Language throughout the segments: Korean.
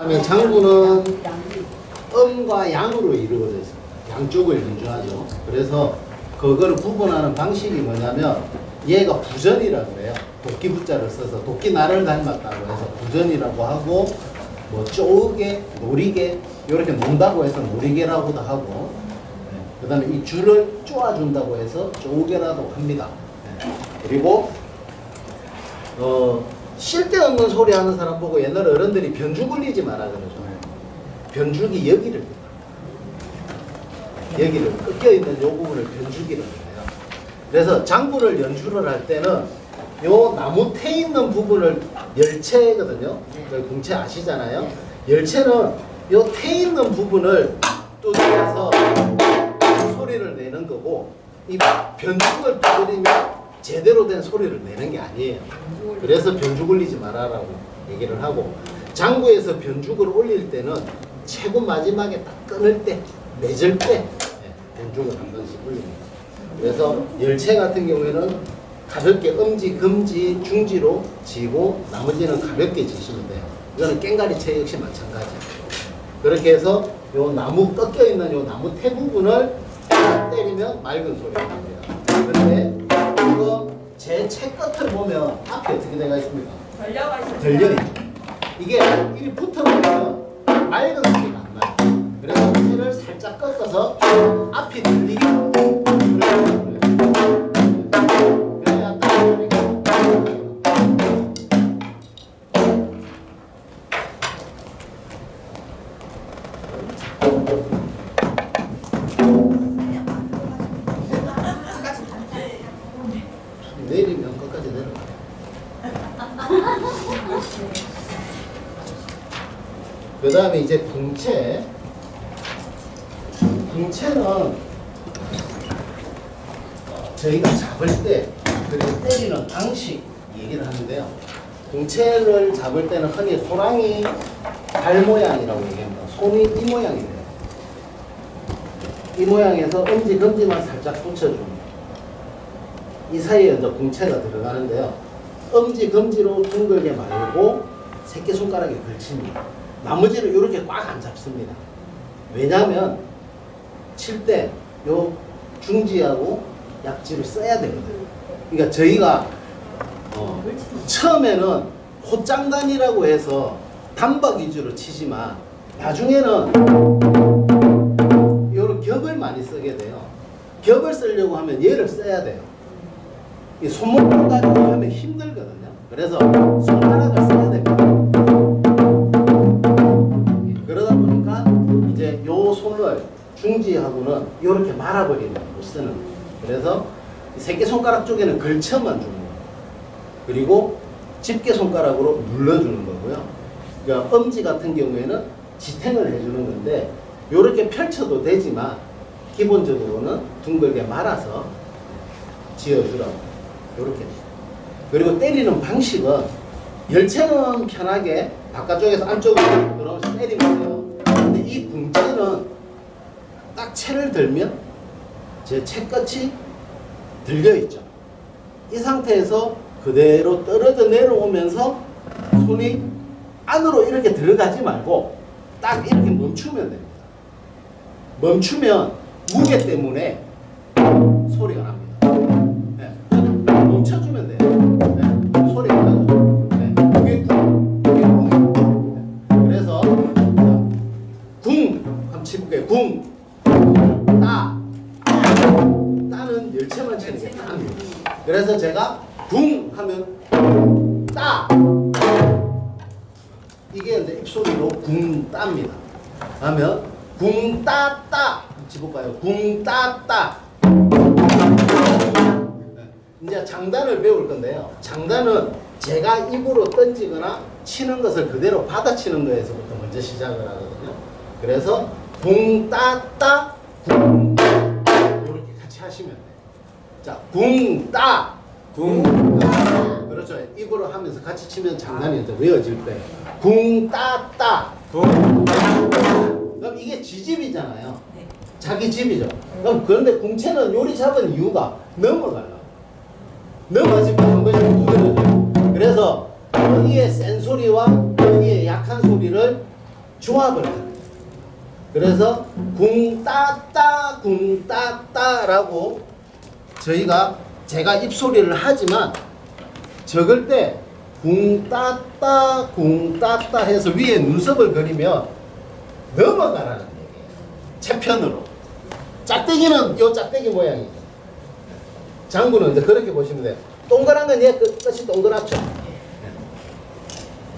그러면 장구는 음과 양으로 이루어져 있습니다. 양쪽을 연주하죠. 그래서 그거를 구분하는 방식이 뭐냐면 얘가 부전이라고 그래요. 도끼 부자를 써서 도끼 나를 닮았다고 해서 부전이라고 하고 뭐 쪼개, 노리개 이렇게 논다고 해서 노리개라고도 하고 그 다음에 이 줄을 쪼아준다고 해서 쪼개라고 합니다. 그리고 쓸데없는 소리 하는 사람 보고 옛날 어른들이 변죽 굴리지 마라 그러죠. 변죽이 여기를 꺾여있는 요 부분을 변죽이라고 해요. 그래서 장구를 연주를 할 때는 요 나무 태 있는 부분을 열채거든요. 궁채 아시잖아요. 열채는 요 태 있는 부분을 두드려서 소리를 내는 거고 이 변죽을 두드리면 제대로 된 소리를 내는 게 아니에요. 그래서 변죽 올리지 말아라고 얘기를 하고 장구에서 변죽을 올릴 때는 최고 마지막에 딱 끊을 때 맺을 때 변죽을 한 번씩 올립니다. 그래서 열채 같은 경우에는 가볍게 엄지, 금지, 중지로 지고 나머지는 가볍게 지시면 돼요. 이거는 깽가리채 역시 마찬가지예요. 그렇게 해서 요 나무 꺾여 있는 요 나무 태 부분을 때리면 맑은 소리가 납니다. 그런데 이거 제 채 끝을 보면 앞에 어떻게 되어 있습니까? 걸려가 있어요. 들려있죠. 이게 이리 붙어보면 맑은 소리가 안 나요. 그래서 채를 살짝 꺾어서 앞이 들리게 그래야 딱 소리가 내리면 끝까지 내려가요. 그 다음에 이제 궁채. 궁채는 저희가 잡을 때 그리고 때리는 방식 얘기를 하는데요. 궁채를 잡을 때는 흔히 소랑이 발 모양이라고 얘기합니다. 손이 이 모양이 돼요. 이 모양에서 엄지, 검지만 살짝 붙여줍니다. 이 사이에 이제 궁채가 들어가는데요. 엄지, 검지로 둥글게 말고 새끼손가락에 걸칩니다. 나머지를 이렇게 꽉 안 잡습니다. 왜냐하면 칠 때 요 중지하고 약지를 써야 되거든요. 그러니까 저희가 처음에는 호장단이라고 해서 단박 위주로 치지만 나중에는 요런 격을 많이 쓰게 돼요. 격을 쓰려고 하면 얘를 써야 돼요. 이 손목을 가지고 하면 힘들거든요. 그래서 손가락을 써야 됩니다. 그러다 보니까 이제 요 손을 중지하고는 이렇게 말아버리는 거 쓰는 거예요. 그래서 새끼손가락 쪽에는 걸쳐만 주는 거예요. 그리고 집게손가락으로 눌러주는 거고요. 그러니까 엄지 같은 경우에는 지탱을 해주는 건데 이렇게 펼쳐도 되지만 기본적으로는 둥글게 말아서 지어주라고 이렇게. 그리고 때리는 방식은 열채는 편하게 바깥쪽에서 안쪽으로 들어오면서 때리면 돼요. 근데 이 궁채는 딱 채를 들면 제 채끝이 들려있죠. 이 상태에서 그대로 떨어져 내려오면서 손이 안으로 이렇게 들어가지 말고 딱 이렇게 멈추면 됩니다. 멈추면 무게 때문에 소리가 납니다. 네. 멈춰주면 돼요. 네. 소리가 나죠. 네. 그게 궁. 네. 그래서 궁 한번 치볼게요. 궁. 따는 열채만 치는 게 따입니다. 그래서 제가 궁 하면 따 이게 이제 입소리로 궁 따입니다. 하면 궁 따 따 치볼까요? 궁 따 따. 이제 장단을 배울 건데요. 장단은 제가 입으로 던지거나 치는 것을 그대로 받아치는 거에서부터 먼저 시작을 하거든요. 그래서 궁 따 따 궁 이렇게 같이 하시면 돼요. 자, 궁 따 궁 따 그렇죠. 입으로 하면서 같이 치면 장단이 이제 외워질 거예요. 궁 따 따 궁 그럼 이게 지집이잖아요. 자기 집이죠. 그럼 그런데 궁채는 요리 잡은 이유가 넘어가려고. 넘어지면 한 번씩 두드려줘요. 그래서 여기에 센 소리와 여기에 약한 소리를 조합을 합니다. 그래서 궁따따 궁따따라고 제가 입소리를 하지만 적을 때 궁따따 궁따따 해서 위에 눈썹을 그리면 넘어가라는 얘기예요. 채편으로. 짝대기는 요 짝대기 모양이죠. 장구는 이제 그렇게 보시면 돼요. 동그란 건 얘 끝이 동그랗죠.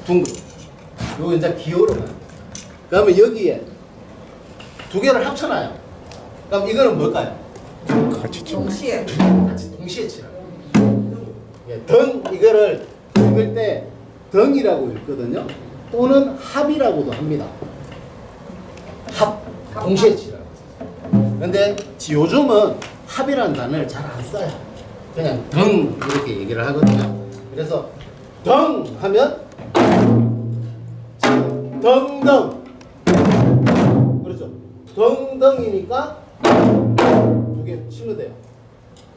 둥근. 요거 이제 기호로만. 그러면 여기에 두 개를 합쳐놔요. 그럼 이거는 뭘까요? 같이 치는 동시에. 같이 동시에 치라고. 예, 등 이거를 읽을 때 등이라고 읽거든요. 또는 합이라고도 합니다. 합 동시에 치라고. 근데 요즘은 합이라는 단어를 잘 안 써요. 그냥 등 이렇게 얘기를 하거든요. 그래서 등 하면 덩덩. 그렇죠. 덩덩이니까 두 개 치면 돼요.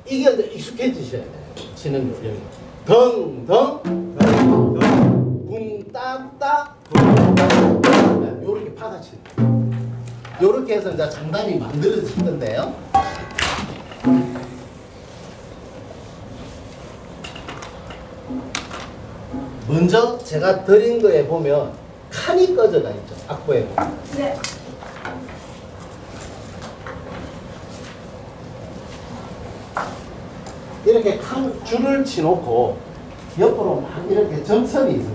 이게 이제 익숙해지셔야 돼요. 치는 거 여기. 덩덩 붕따따 붕. 요렇게 받아치는. 요렇게 해서 이제 장단이 만들어지던데요. 먼저 제가 드린 거에 보면 칸이 꺼져가 있죠. 악보에 보면. 네. 이렇게 줄을 치놓고 옆으로 막 이렇게 점선이 있을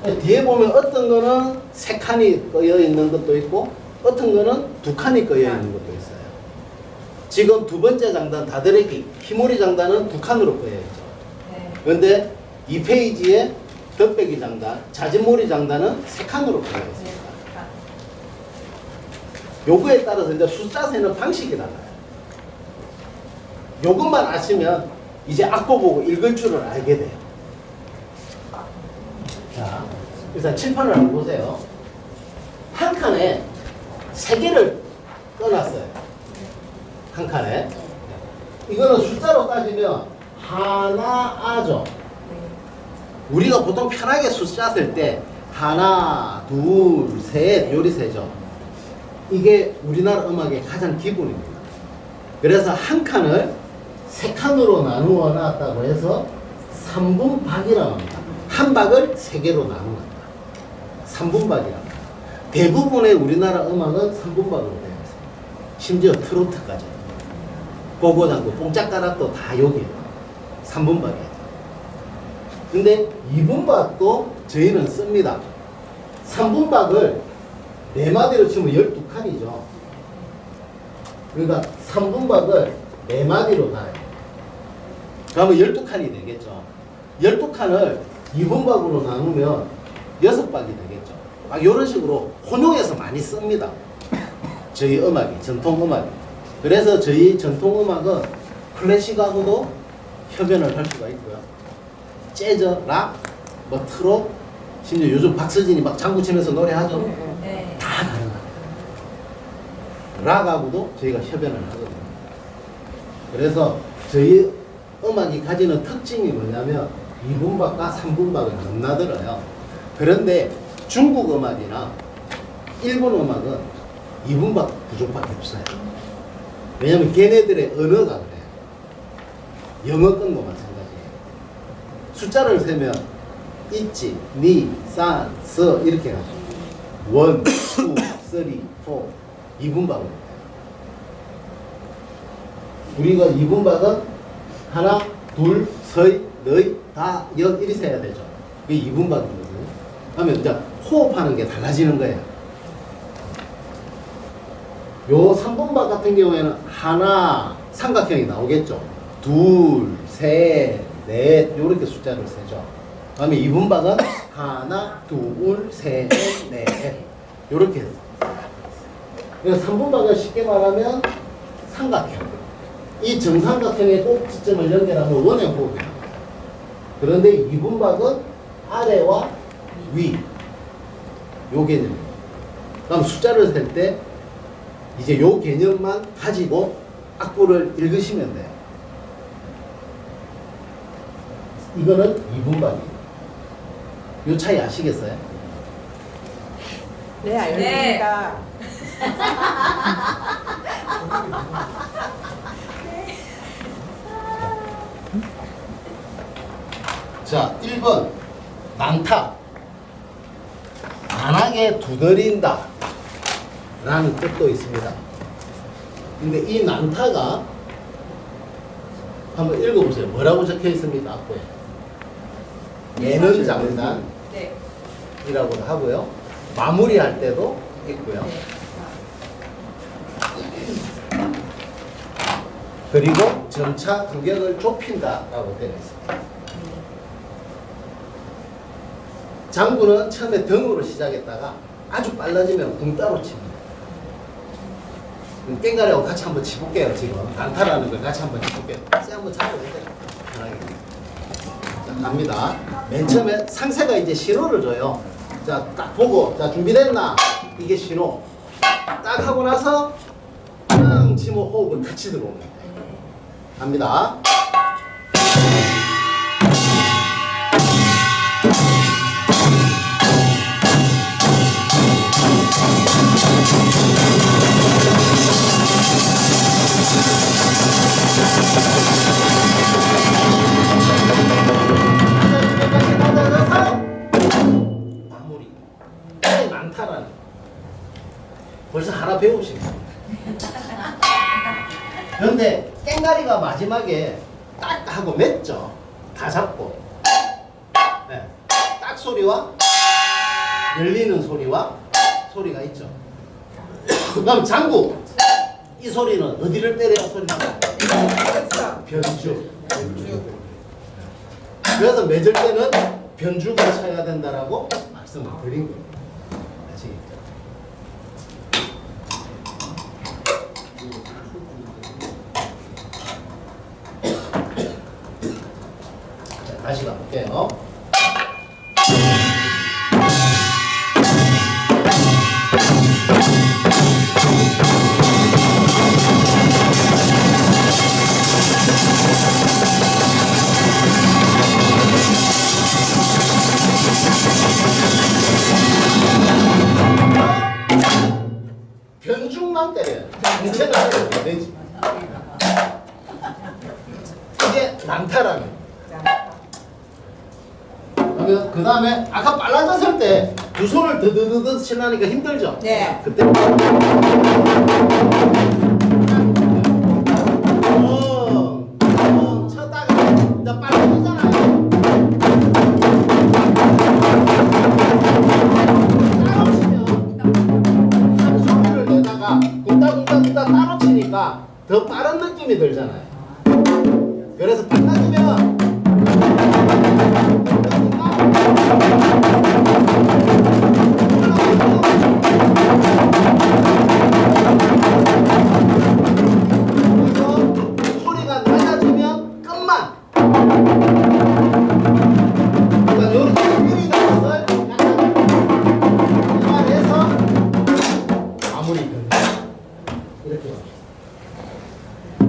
거예요. 뒤에 보면 어떤 거는 세 칸이 꺼여 있는 것도 있고 어떤 거는 두 칸이 꺼여 있는 것도 있어요. 지금 두 번째 장단 다드래기 피모리 장단은 두 칸으로 꺼여 있죠. 그런데 이 페이지에 덧배기 장단, 자진몰이 장단은 세 칸으로 꺼여 있습니다. 요거에 따라서 이제 숫자 세는 방식이 달라요. 요것만 아시면 이제 악보 보고 읽을 줄을 알게 돼요. 자, 일단 칠판을 한번 보세요. 한 칸에 세 개를 떠났어요. 한 칸에. 이거는 숫자로 따지면 하나아죠. 우리가 보통 편하게 숫자 쓸 때 하나, 둘, 셋 요리 세죠. 이게 우리나라 음악의 가장 기본입니다. 그래서 한 칸을 세 칸으로 나누어 놨다고 해서 3분박이라고 합니다. 한 박을 세 개로 나눈 겁니다. 3분박이라고 합니다. 대부분의 우리나라 음악은 3분박으로 되어 있습니다. 심지어 트로트까지. 고고장구, 뽕짝가락도 다 여기에요. 3분박이에요. 근데 2분박도 저희는 씁니다. 3분박을 네 마디로 치면 12칸이죠. 그러니까 3분박을 네 마디로 나요. 그러면 12칸이 되겠죠. 12칸을 2분박으로 나누면 6박이 되겠죠. 막 이런 식으로 혼용해서 많이 씁니다. 저희 음악이, 전통 음악이. 그래서 저희 전통 음악은 클래식하고도 협연을 할 수가 있고요. 재즈, 락, 뭐 트롯, 심지어 요즘 박서진이 막 장구 치면서 노래하죠. 네. 다 가능합니다. 락하고도 저희가 협연을 하거든요. 그래서 저희 음악이 가지는 특징이 뭐냐면 2분박과 3분박을 넘나들어요. 그런데 중국 음악이나 일본 음악은 2분박 부족밖에 없어요. 왜냐면 걔네들의 언어가 그래요. 영어권도 마찬가지예요. 숫자를 세면 있지, 니, 산, 서 이렇게 가죠. 1, 2, 3, 4 2분박을 해요. 우리가 2분박은 하나, 둘, 서, 너희, 다, 여 이리 세야 되죠. 그게 2분박이거든요. 그러면 이제 호흡하는 게 달라지는 거예요. 요 3분박 같은 경우에는 하나, 삼각형이 나오겠죠. 둘, 셋, 넷 요렇게 숫자를 세죠. 그다음에 2분박은 하나, 둘, 셋, 넷 요렇게 해서. 그래서 3분박을 쉽게 말하면 삼각형. 이 정삼각형의 꼭지점을 연결하면 원의 호흡이에요. 그런데 2분박은 아래와 위. 요 개념입니다. 그럼 숫자를 셀 때 이제 요 개념만 가지고 악보를 읽으시면 돼요. 이거는 2분박이에요. 요 차이 아시겠어요? 네, 알겠습니다. 자, 1번 난타. 난하게 두드린다 라는 뜻도 있습니다. 근데 이 난타가 한번 읽어보세요. 뭐라고 적혀 있습니까? 앞에 예는 장난이라고도 하고요. 마무리할 때도 있고요. 그리고 점차 간격을 좁힌다라고 되어 있습니다. 장구는 처음에 등으로 시작했다가 아주 빨라지면 궁 따로 칩니다. 깽가리하고 같이 한번 치볼게요. 지금 난타라는 걸 같이 한번 치볼게요. 쎄 한번 잡아보세요. 편하게. 자, 갑니다. 맨 처음에 상세가 이제 신호를 줘요. 자, 딱 보고, 자, 준비됐나? 이게 신호. 딱 하고 나서 빵 치면 호흡은 같이 들어옵니다. 갑니다. 마무리. 이게 많다라는. 벌써 하나 배우신 거예요. 그런데 깽가리가 마지막에 딱 하고 맺죠. 다 잡고. 네. 딱 소리와 열리는 소리가 있죠. 그다음 장구. 이 소리는 어디를 때려야 소리가 나요? 변주. 그래서 맺을 때는 변주가 쳐야 된다라고 말씀을 드린 거예요. 아시겠죠? 자, 다시 가볼게요. 변중만 때려요. 공체는 안 되지. 이게 난타라는 거예요. 그러면 그 다음에 아까 빨라졌을 때 두 손을 드드드드 치려니까 힘들죠? 네. 그때 쳤다가 이제 빨라지잖아요. 따로 치면 한 소리를 내다가 쿵따쿵따쿵따 따로 치니까 더 빠른 느낌이 들잖아요. 그래서 빨라지면